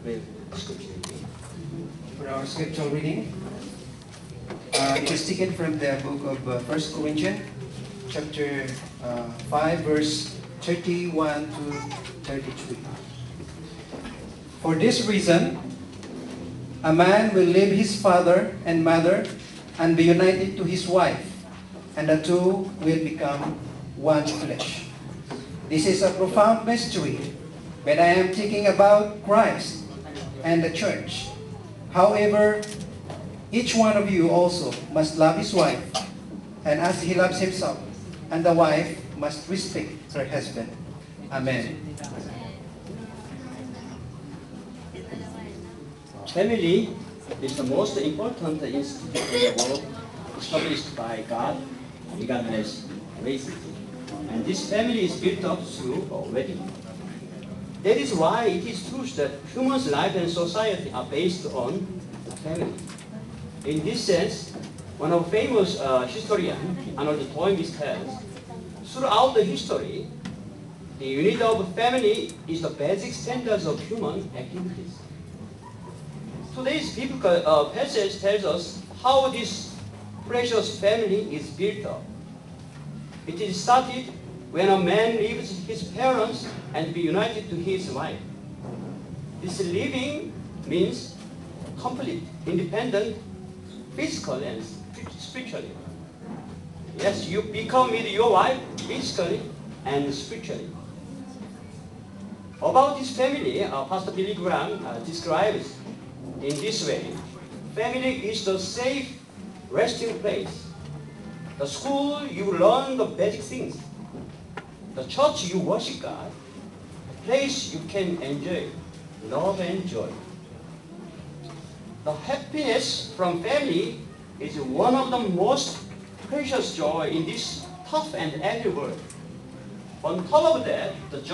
with scripture reading. For our scriptural reading, it is taken from the book of 1 Corinthians, chapter 5, verse 31 to 33. For this reason, a man will leave his father and mother and be united to his wife, and the two will become one flesh. This is a profound mystery, but I am thinking about Christ and the church. However, each one of you also must love his wife, and as he loves himself, and the wife must respect her husband. Amen. Family is the most important institution in the world established by God, regardless race. And this family is built up through a wedding. That is why it is true that human's life and society are based on a family. In this sense, one of famous historian, Arnold Toynbee, tells, throughout the history, the unit of family is the basic standards of human activities. Today's biblical passage tells us how this precious family is built up. It is started when a man leaves his parents and be united to his wife. This living means complete, independent, physically and spiritually. Yes, you become with your wife physically and spiritually. About this family, Pastor Billy Graham describes in this way: family is the safe resting place. The school, you learn the basic things. The church, you worship God. The place you can enjoy love and joy. The happiness from family is one of the most precious joy in this tough and angry world. On top of that, the joy